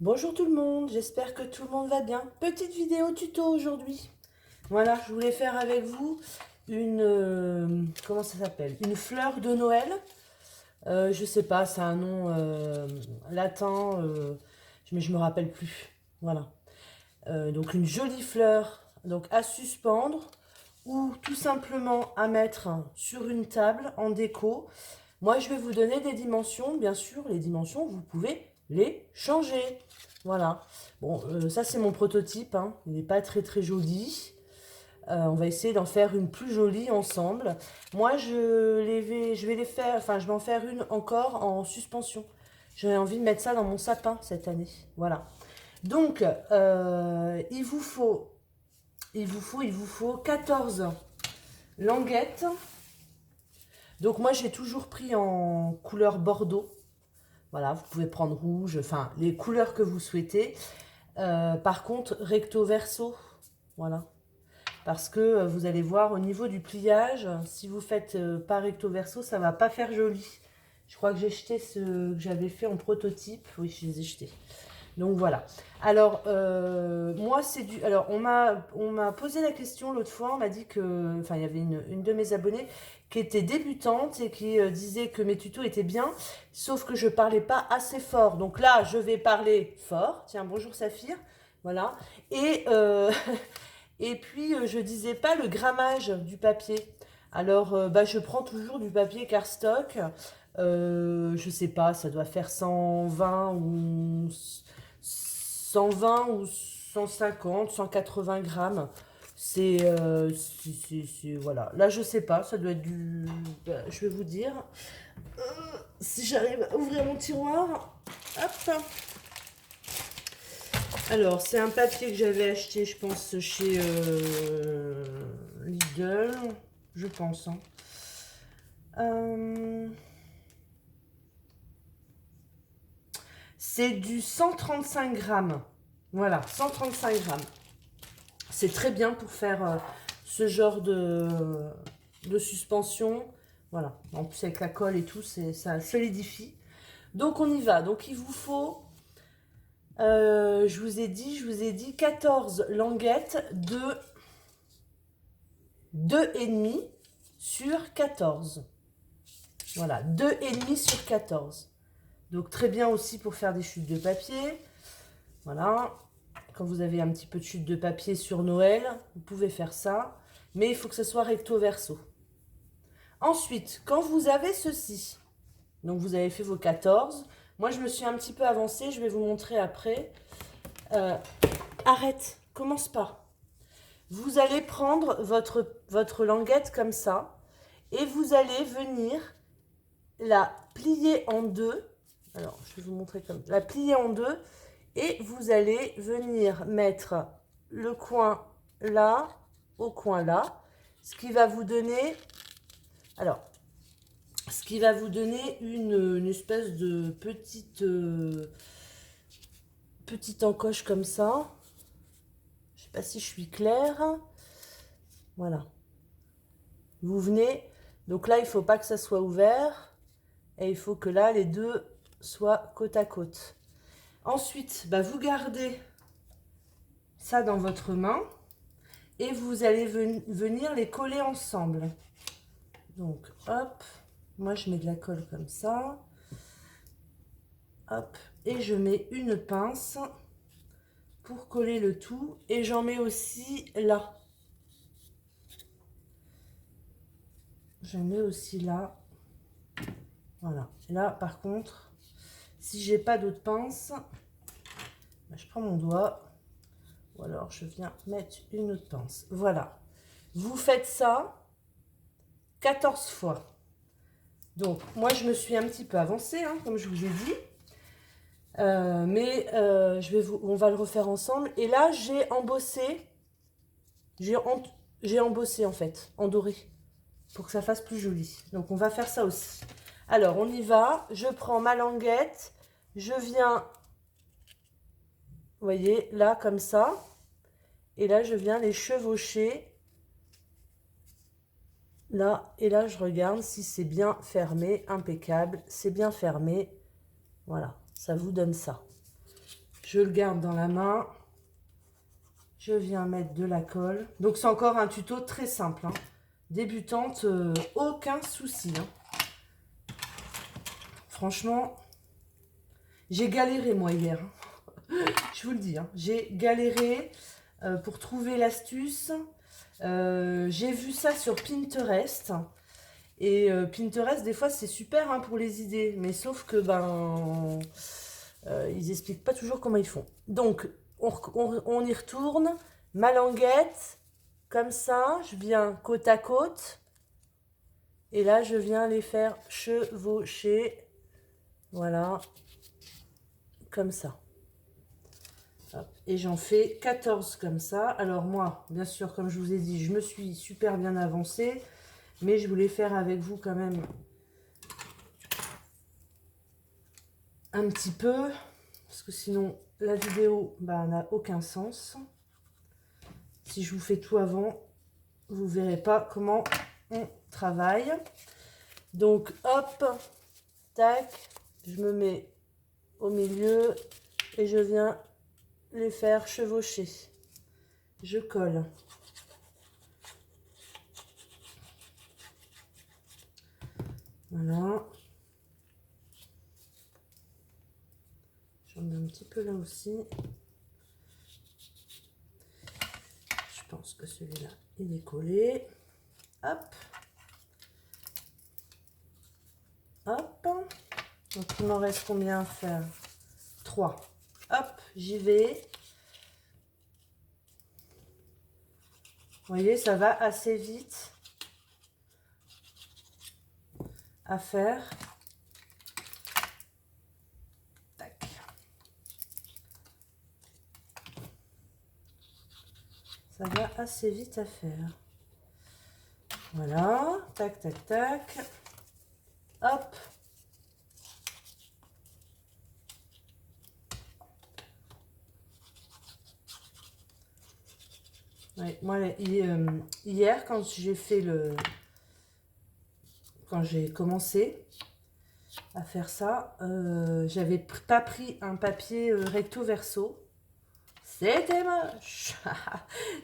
Bonjour tout le monde, j'espère que tout le monde va bien. Petite vidéo tuto aujourd'hui. Voilà, je voulais faire avec vous une... comment ça s'appelle? Une fleur de Noël. Je sais pas, c'est un nom latin, mais je me rappelle plus. Voilà. Donc une jolie fleur donc à suspendre ou tout simplement à mettre sur une table en déco. Moi, je vais vous donner des dimensions. Bien sûr, les dimensions, vous pouvez les changer. Voilà. Bon, ça, c'est mon prototype, hein. Il n'est pas très, très joli. On va essayer d'en faire une plus jolie ensemble. Moi, je vais les faire, enfin, je vais en faire une encore en suspension. J'ai envie de mettre ça dans mon sapin cette année. Voilà. Donc, il vous faut 14 languettes. Donc, moi, j'ai toujours pris en couleur bordeaux. Voilà, vous pouvez prendre rouge, enfin les couleurs que vous souhaitez. Par contre, recto verso, voilà. Parce que vous allez voir au niveau du pliage, si vous faites pas recto verso, ça va pas faire joli. Je crois que j'ai jeté ce que j'avais fait en prototype. Oui, je les ai jetés. Donc voilà. Alors, moi, c'est du... Alors, on m'a posé la question l'autre fois, on m'a dit que... Enfin, il y avait une de mes abonnées qui était débutante et qui disait que mes tutos étaient bien, sauf que je parlais pas assez fort. Donc là, je vais parler fort. Tiens, bonjour Saphir. Voilà. Et, et puis, je disais pas le grammage du papier. Alors, bah, je prends toujours du papier cardstock. Je sais pas, ça doit faire 120 ou 120 ou 150, 180 grammes. Voilà. Là, je sais pas, ça doit être du... bah, je vais vous dire. Euh, Si j'arrive à ouvrir mon tiroir. Hop. Alors, c'est un papier que j'avais acheté, je pense, chez Lidl. Je pense, hein. Euh, c'est du 135 grammes. Voilà, 135 grammes. C'est très bien pour faire ce genre de suspension. Voilà. En plus, avec la colle et tout, ça solidifie. Donc, on y va. Donc, il vous faut, je vous ai dit 14 languettes de 2,5 sur 14. Voilà, 2,5 sur 14. Donc, très bien aussi pour faire des chutes de papier. Voilà. Quand vous avez un petit peu de chute de papier sur Noël, vous pouvez faire ça. Mais il faut que ce soit recto verso. Ensuite, quand vous avez ceci, donc vous avez fait vos 14. Moi, je me suis un petit peu avancée, je vais vous montrer après. Euh, Arrête, commence pas. Vous allez prendre votre languette comme ça et vous allez venir la plier en deux. Alors, je vais vous montrer comme la plier en deux et vous allez venir mettre le coin là au coin là, ce qui va vous donner, alors, ce qui va vous donner une espèce de petite encoche comme ça. Je sais pas si je suis claire. Voilà. Vous venez, donc là il faut pas que ça soit ouvert et il faut que là les deux soient côte à côte. Ensuite, bah, vous gardez ça dans votre main et vous allez venir les coller ensemble. Donc hop, moi je mets de la colle comme ça. Hop, et je mets une pince pour coller le tout et j'en mets aussi là. J'en mets aussi là. Voilà. Et là par contre, si j'ai pas d'autre pince, bah, je prends mon doigt ou alors je viens mettre une autre pince. Voilà. Vous faites ça 14 fois. Donc moi je me suis un petit peu avancée, hein, comme je vous ai dit. On va le refaire ensemble. Et là, j'ai embossé, j'ai embossé en fait, en doré, pour que ça fasse plus joli. Donc, on va faire ça aussi. Alors, on y va. Je prends ma languette, je viens, vous voyez, là, comme ça. Et là, je viens les chevaucher. Là, et là, je regarde si c'est bien fermé, impeccable. C'est bien fermé. Voilà, ça vous donne ça. Je le garde dans la main. Je viens mettre de la colle. Donc, c'est encore un tuto très simple, hein. Débutante, aucun souci, hein. Franchement, j'ai galéré, moi, hier. Je vous le dis, hein. J'ai galéré pour trouver l'astuce. J'ai vu ça sur Pinterest. Et Pinterest, des fois, c'est super, hein, pour les idées. Mais sauf que, ben, ils expliquent pas toujours comment ils font. Donc, on y retourne. Ma languette, comme ça, je viens côte à côte. Et là, je viens les faire chevaucher. Voilà. Comme ça. Hop. Et j'en fais 14 comme ça. Alors moi, bien sûr, comme je vous ai dit, je me suis super bien avancée. Mais je voulais faire avec vous quand même un petit peu. Parce que sinon, la vidéo n'a aucun sens. Si je vous fais tout avant, vous ne verrez pas comment on travaille. Donc, hop, tac, je me mets au milieu et je viens les faire chevaucher. Je colle. Voilà. J'en mets un petit peu là aussi. Je pense que celui-là, il est collé. Hop. Hop. Donc, il m'en reste combien à faire? 3. Hop, j'y vais. Vous voyez, ça va assez vite à faire. Tac. Ça va assez vite à faire. Voilà. Tac, tac, tac. Hop. Ouais, moi, hier, quand j'ai fait quand j'ai commencé à faire ça, j'avais pas pris un papier recto verso. C'était moche.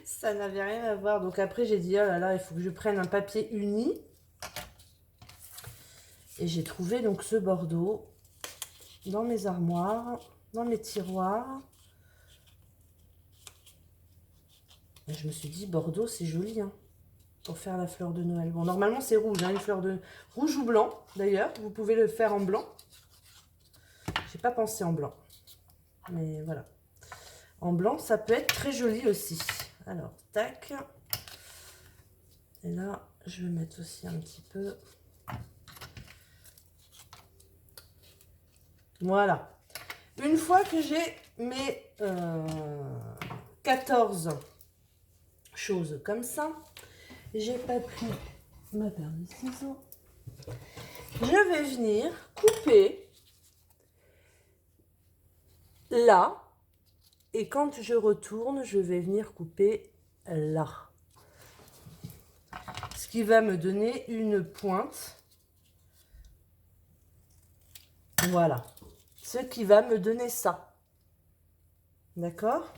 Ça n'avait rien à voir. Donc après, j'ai dit, oh là là, il faut que je prenne un papier uni. Et j'ai trouvé donc ce bordeaux dans mes armoires, dans mes tiroirs. Et je me suis dit, bordeaux, c'est joli, hein, pour faire la fleur de Noël. Bon, normalement, c'est rouge, hein, une fleur de rouge ou blanc, d'ailleurs. Vous pouvez le faire en blanc. J'ai pas pensé en blanc. Mais voilà. En blanc, ça peut être très joli aussi. Alors, tac. Et là, je vais mettre aussi un petit peu. Voilà. Une fois que j'ai mes 14 choses comme ça, j'ai pas pris ma paire de ciseaux. Je vais venir couper là. Et quand je retourne, je vais venir couper là. Ce qui va me donner une pointe. Voilà. Ce qui va me donner ça. D'accord?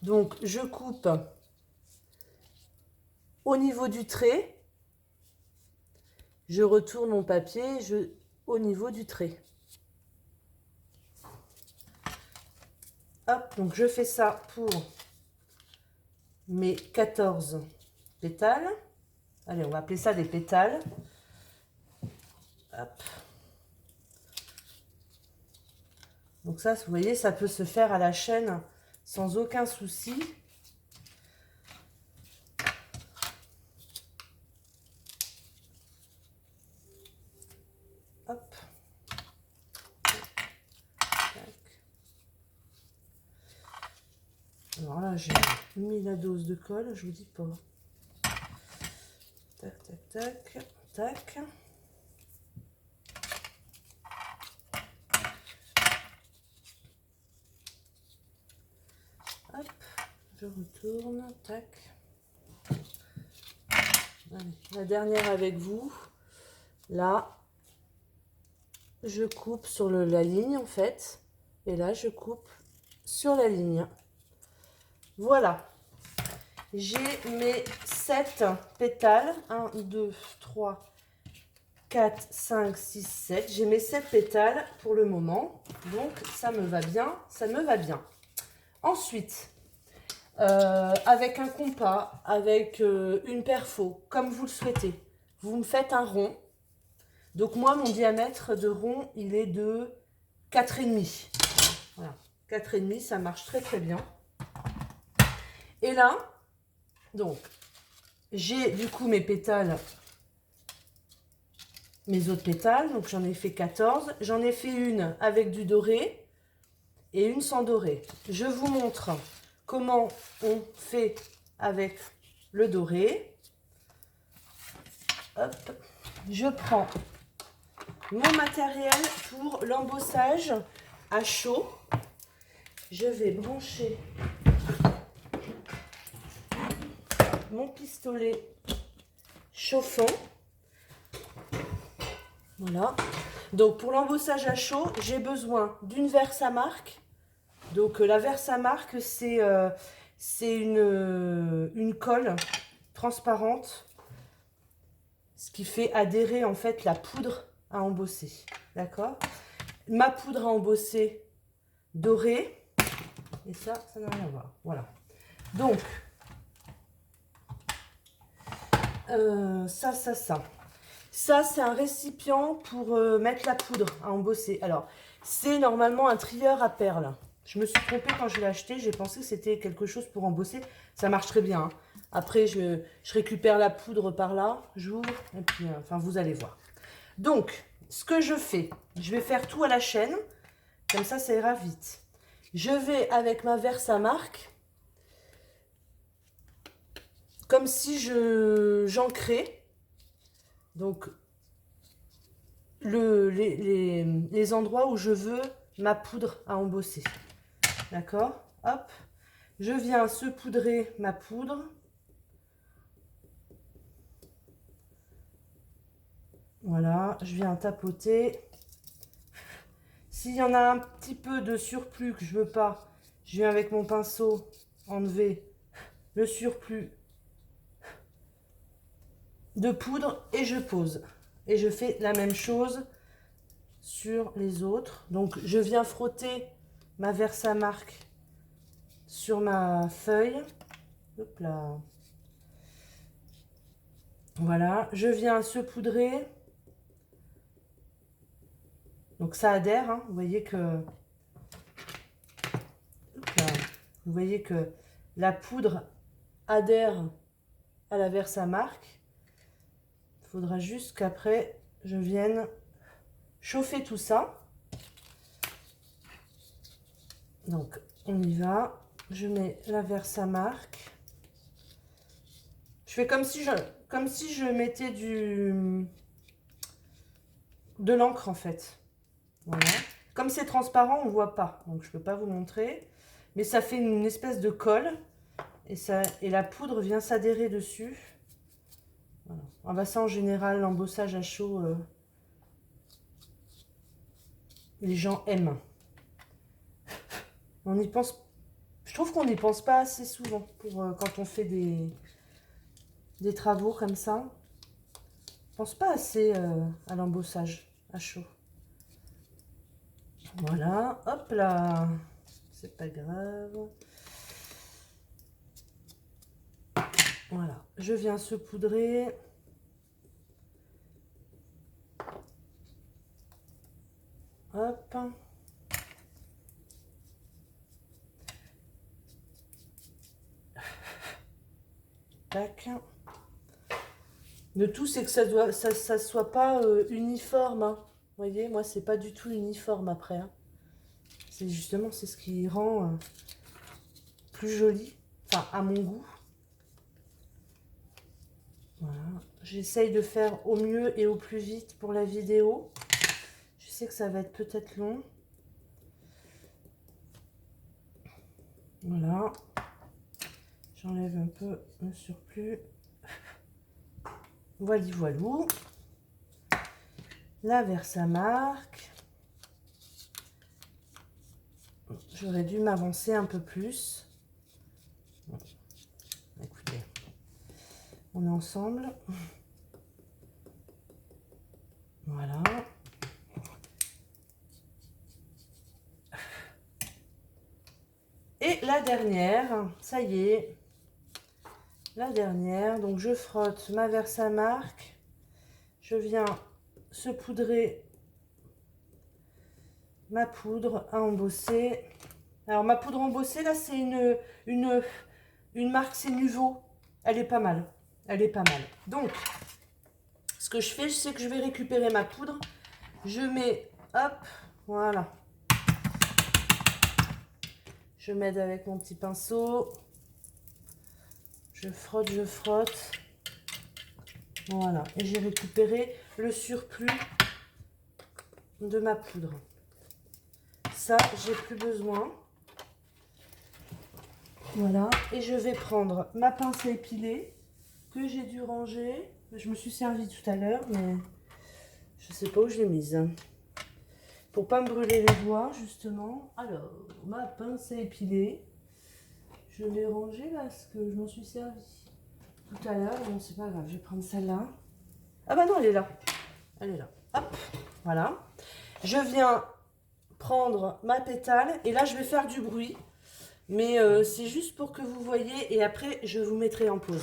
Donc, je coupe au niveau du trait. Je retourne mon papier au niveau du trait. Hop, donc je fais ça pour mes 14 pétales. Allez, on va appeler ça des pétales. Hop. Donc ça, vous voyez, ça peut se faire à la chaîne sans aucun souci. Hop. Alors là, j'ai mis la dose de colle, je vous dis pas. Tac, tac, tac, tac. Hop, je retourne, tac. Allez, la dernière avec vous. Là, je coupe sur la ligne en fait. Et là, je coupe sur la ligne. Voilà. J'ai mes 7 pétales. 1, 2, 3, 4, 5, 6, 7. J'ai mes 7 pétales pour le moment. Donc, ça me va bien. Ça me va bien. Ensuite, avec un compas, avec une perfo, comme vous le souhaitez, vous me faites un rond. Donc, moi, mon diamètre de rond, il est de 4,5. Voilà. 4,5, ça marche très, très bien. Et là, donc, j'ai du coup mes pétales, mes autres pétales. Donc, j'en ai fait 14. J'en ai fait une avec du doré et une sans doré. Je vous montre comment on fait avec le doré. Hop, je prends mon matériel pour l'embossage à chaud. Je vais brancher mon pistolet chauffant. Voilà. Donc pour l'embossage à chaud, j'ai besoin d'une Versamark. Donc la Versamark, c'est une colle transparente, ce qui fait adhérer en fait la poudre à embosser. D'accord? Ma poudre à embosser dorée. Et ça n'a rien à voir. Voilà. Donc, ça. Ça, c'est un récipient pour mettre la poudre à embosser. Alors, c'est normalement un trieur à perles. Je me suis trompée quand je l'ai acheté. J'ai pensé que c'était quelque chose pour embosser. Ça marche très bien. Hein. Après, je récupère la poudre par là. J'ouvre. Et puis, enfin, vous allez voir. Donc, ce que je fais, je vais faire tout à la chaîne. Comme ça ira vite. Je vais avec ma Versamark, comme si j'ancrais. Donc, les endroits où je veux ma poudre à embosser. D'accord? Hop. Je viens saupoudrer ma poudre. Voilà. Je viens tapoter. S'il y en a un petit peu de surplus que je veux pas, je viens avec mon pinceau enlever le surplus de poudre et je pose. Et je fais la même chose sur les autres. Donc, je viens frotter ma Versamark sur ma feuille. Hop là. Voilà. Je viens saupoudrer. Donc, ça adhère. Hein. Vous voyez que... Hop là. Vous voyez que la poudre adhère à la Versamark. Il faudra juste qu'après, je vienne chauffer tout ça. Donc, on y va. Je mets la Versamark. Je fais comme si je mettais de l'encre en fait. Voilà. Comme c'est transparent, on ne voit pas. Donc, je ne peux pas vous montrer. Mais ça fait une espèce de colle. Et la poudre vient s'adhérer dessus. Voilà. Ah bah ça, en général, l'embossage à chaud, les gens aiment. On y pense. Je trouve qu'on n'y pense pas assez souvent pour quand on fait des travaux comme ça. Je pense pas assez à l'embossage à chaud. Voilà, hop là. C'est pas grave. Voilà, je viens saupoudrer. Hop. Tac. Le tout, c'est que ça soit pas uniforme. Hein. Vous voyez, moi, c'est pas du tout uniforme après. Hein. C'est justement, c'est ce qui rend plus joli. Enfin, à mon goût. Voilà. J'essaye de faire au mieux et au plus vite pour la vidéo. Je sais que ça va être peut-être long. Voilà. J'enlève un peu le surplus. Voilou. La Versamark. J'aurais dû m'avancer un peu plus. Bon, écoutez, on est ensemble. Voilà. Et la dernière, ça y est. La dernière, donc je frotte ma Versamark. Je viens saupoudrer ma poudre à embosser. Alors ma poudre embossée, là, c'est une marque, c'est Nuvo. Elle est pas mal. Elle est pas mal. Donc, ce que je fais, c'est que je vais récupérer ma poudre. Je mets, hop, voilà. Je m'aide avec mon petit pinceau. Je frotte, je frotte. Voilà. Et j'ai récupéré le surplus de ma poudre. Ça, j'ai plus besoin. Voilà. Et je vais prendre ma pince à épiler que j'ai dû ranger. Je me suis servi tout à l'heure, mais je sais pas où je l'ai mise. Pour pas me brûler les doigts, justement. Alors, ma pince à épiler. Je l'ai rangée là, parce que je m'en suis servi tout à l'heure. Bon, c'est pas grave, je vais prendre celle-là. Ah bah non, elle est là. Elle est là. Hop, voilà. Je viens prendre ma pétale et là, je vais faire du bruit. Mais c'est juste pour que vous voyez et après, je vous mettrai en pause.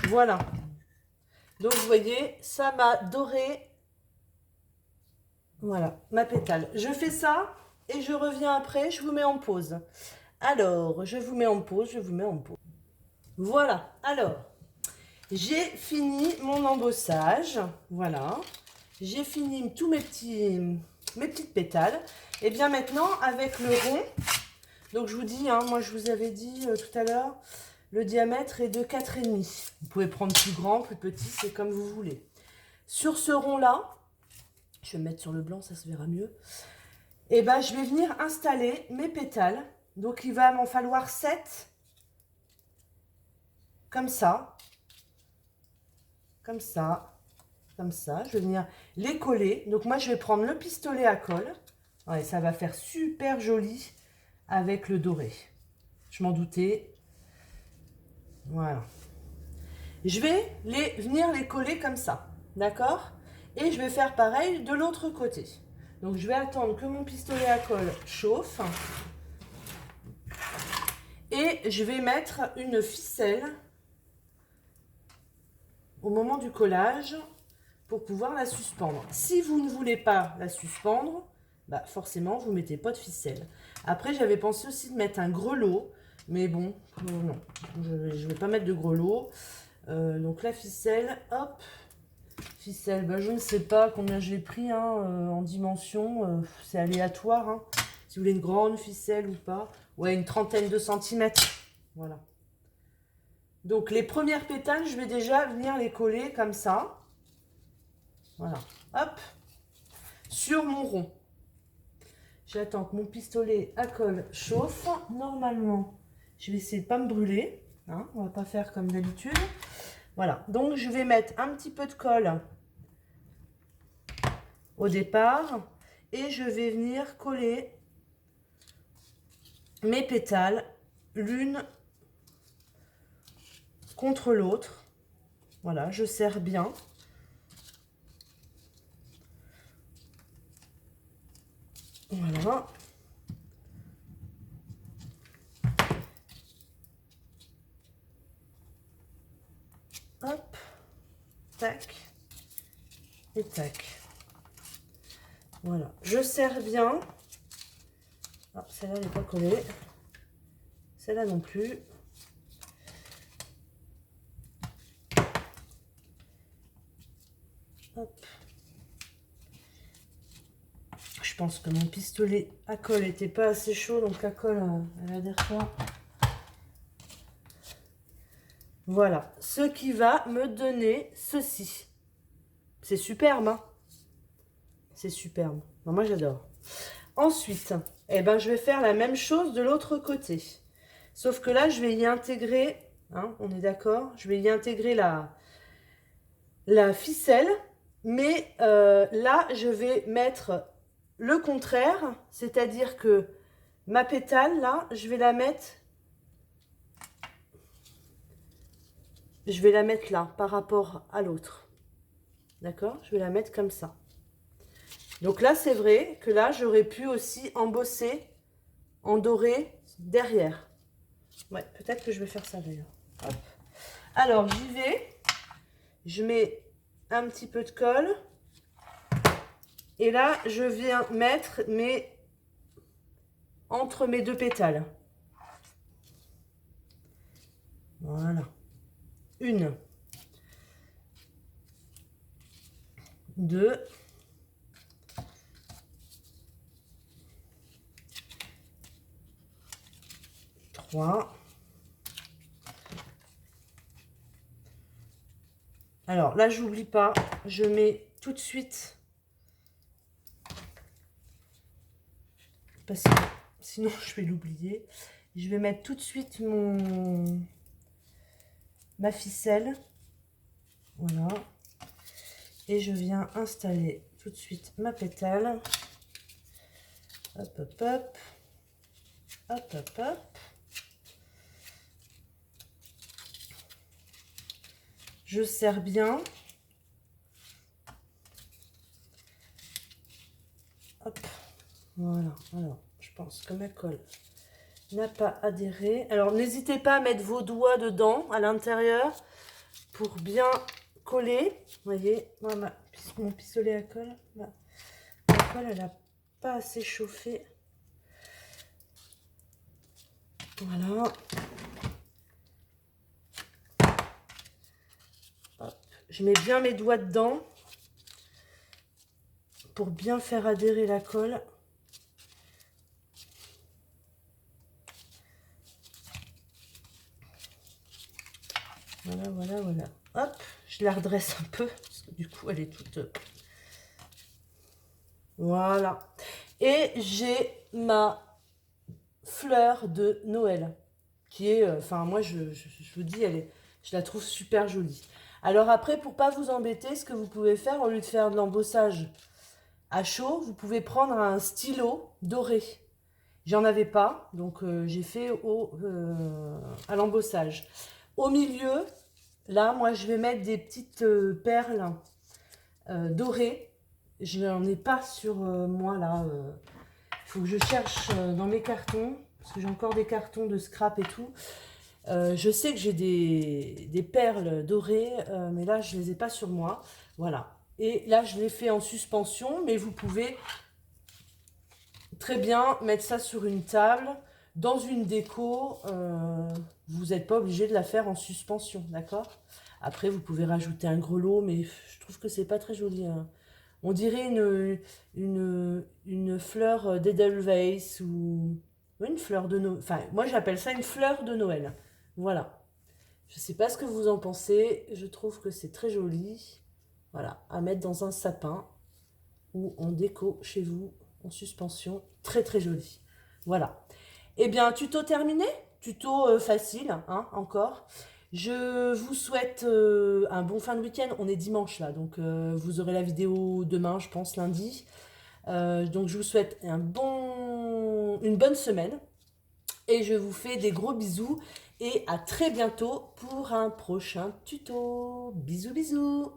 Voilà. Donc, vous voyez, ça m'a doré. Voilà, ma pétale. Je fais ça et je reviens après. Je vous mets en pause. Alors, je vous mets en pause, je vous mets en pause. Voilà. Alors, j'ai fini mon embossage. Voilà. J'ai fini tous mes petites pétales. Et bien maintenant, avec le rond, donc je vous dis, hein, moi je vous avais dit tout à l'heure, le diamètre est de 4,5. Vous pouvez prendre plus grand, plus petit, c'est comme vous voulez. Sur ce rond-là, je vais me mettre sur le blanc, ça se verra mieux. Et ben, je vais venir installer mes pétales. Donc, il va m'en falloir 7. Comme ça. Comme ça. Comme ça. Je vais venir les coller. Donc, moi, je vais prendre le pistolet à colle. Ouais, ça va faire super joli avec le doré. Je m'en doutais. Voilà. Je vais venir les coller comme ça. D'accord? Et je vais faire pareil de l'autre côté. Donc, je vais attendre que mon pistolet à colle chauffe. Et je vais mettre une ficelle au moment du collage pour pouvoir la suspendre. Si vous ne voulez pas la suspendre, bah forcément, vous ne mettez pas de ficelle. Après, j'avais pensé aussi de mettre un grelot. Mais bon, non, je ne vais pas mettre de grelot. Donc la ficelle, hop. Ficelle, bah, je ne sais pas combien j'ai pris hein, en dimension. C'est aléatoire. Hein. Si vous voulez une grande ficelle ou pas. Ouais, une trentaine de centimètres. Voilà. Donc les premières pétales, je vais déjà venir les coller comme ça. Voilà. Hop. Sur mon rond. J'attends que mon pistolet à colle chauffe. Normalement, je vais essayer de ne pas me brûler. Hein, on ne va pas faire comme d'habitude. Voilà. Donc je vais mettre un petit peu de colle au départ. Et je vais venir coller mes pétales l'une contre l'autre. Voilà, je serre bien. Voilà. Hop. Tac. Et tac. Voilà. Je serre bien. Ah, celle-là n'est pas collée. Celle-là non plus. Hop. Je je pense que mon pistolet à colle n'était pas assez chaud, donc la colle, elle adhère pas. Voilà, ce qui va me donner ceci. C'est superbe, hein? C'est superbe. Non, moi, j'adore. Ensuite, eh ben, je vais faire la même chose de l'autre côté. Sauf que là, je vais y intégrer, hein, on est d'accord? Je vais y intégrer la ficelle. Mais là, je vais mettre le contraire. C'est-à-dire que ma pétale, là, je vais la mettre là, par rapport à l'autre. D'accord? Je vais la mettre comme ça. Donc là, c'est vrai que là, j'aurais pu aussi embosser en doré derrière. Ouais, peut-être que je vais faire ça d'ailleurs. Alors, j'y vais. Je mets un petit peu de colle. Et là, je viens mettre entre mes deux pétales. Voilà. 1, 2, 3. Alors là, j'oublie pas, je mets tout de suite, parce que sinon je vais l'oublier. Je vais mettre tout de suite ma ficelle. Voilà. Et je viens installer tout de suite ma pétale. Hop, hop, hop. Hop, hop, hop. Je serre bien. Hop. Voilà. Alors, je pense que ma colle n'a pas adhéré. Alors, n'hésitez pas à mettre vos doigts dedans, à l'intérieur, pour bien coller. Vous voyez, moi, mon pistolet à colle, la colle, elle n'a pas assez chauffé. Voilà. Hop. Je mets bien mes doigts dedans pour bien faire adhérer la colle. Voilà, voilà, voilà. Hop, je la redresse un peu, parce que du coup, elle est toute... Voilà. Et j'ai ma fleur de Noël, qui est... Enfin, moi, je vous dis, je la trouve super jolie. Alors après, pour pas vous embêter, ce que vous pouvez faire, au lieu de faire de l'embossage à chaud, vous pouvez prendre un stylo doré. J'en avais pas, donc j'ai fait à l'embossage. Au milieu, là, moi, je vais mettre des petites perles dorées. Je n'en ai pas sur moi, là. Il faut que je cherche dans mes cartons, parce que j'ai encore des cartons de scrap et tout. Je sais que j'ai des perles dorées, mais là, je ne les ai pas sur moi. Voilà. Et là, je l'ai fait en suspension, mais vous pouvez très bien mettre ça sur une table. Dans une déco, vous n'êtes pas obligé de la faire en suspension, d'accord? Après, vous pouvez rajouter un grelot, mais je trouve que c'est pas très joli, hein. On dirait une fleur d'Edelweiss ou une fleur de Noël. Enfin, moi, j'appelle ça une fleur de Noël. Voilà. Je sais pas ce que vous en pensez. Je trouve que c'est très joli. Voilà, à mettre dans un sapin ou en déco chez vous, en suspension. Très, très joli. Voilà. Eh bien, tuto terminé, tuto facile, hein, encore. Je vous souhaite un bon fin de week-end. On est dimanche là, donc vous aurez la vidéo demain, je pense, lundi. Donc je vous souhaite une bonne semaine. Et je vous fais des gros bisous. Et à très bientôt pour un prochain tuto. Bisous, bisous.